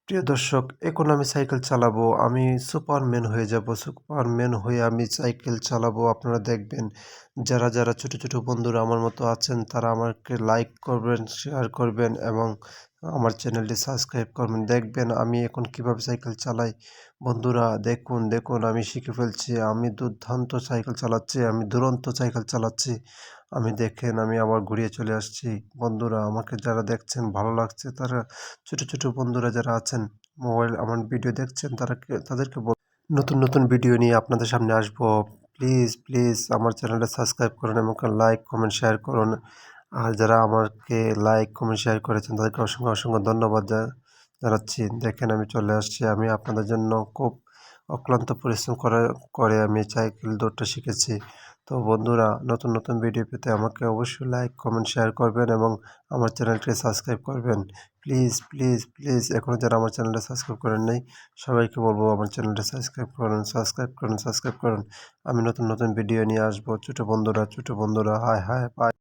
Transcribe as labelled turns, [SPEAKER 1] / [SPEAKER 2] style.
[SPEAKER 1] প্রিয় দর্শক, এখন আমি সাইকেল চালাবো। আমি সুপারম্যান হয়ে যাবো। সুপারম্যান হয়ে আমি সাইকেল চালাবো। আপনারা দেখবেন যারা ছোট, ছোট বন্ধুরা আমার মতো আছেন তারা আমাকে লাইক করবেন, শেয়ার করবেন এবং আমার চ্যানেলটি সাবস্ক্রাইব করবেন। দেখবেন আমি এখন কিভাবে সাইকেল চালাই। বন্ধুরা দেখুন আমি শিখে ফেলছি। আমি দুর্দান্ত সাইকেল চালাচ্ছি। আমি দুরন্ত সাইকেল চালাচ্ছি। দেখেন আমি আবার ঘুরিয়ে চলে আসছি। বন্ধুরা আমাকে যারা দেখছেন ভালো লাগছে তারা ছোট, ছোট বন্ধুরা যারা আছেন আমার ভিডিও দেখছেন তাদেরকে নতুন, নতুন ভিডিও নিয়ে আপনাদের সামনে আসবো। প্লিজ আমার চ্যানেলটা সাবস্ক্রাইব করুন এবং লাইক, কমেন্ট, শেয়ার করুন। আর যারা আমাকে লাইক, কমেন্ট, শেয়ার করেছেন তাদেরকে অসংখ্য ধন্যবাদ জানাচ্ছি। দেখেন আমি চলে আসছি। আমি আপনাদের জন্য খুব অক্লান্ত পরিশ্রম করে আমি সাইকেল দৌড়টা শিখেছি। তো বন্ধুরা নতুন, নতুন ভিডিও পেতে আমাকে অবশ্যই লাইক, কমেন্ট, শেয়ার করবেন এবং আমার চ্যানেলটি সাবস্ক্রাইব করবেন। প্লিজ এখনও যারা আমার চ্যানেলটা সাবস্ক্রাইব করেন নাই সবাইকে বলবো আমার চ্যানেলটা সাবস্ক্রাইব করুন। আমি নতুন, নতুন ভিডিও নিয়ে আসবো। ছোট বন্ধুরা হাই বাই।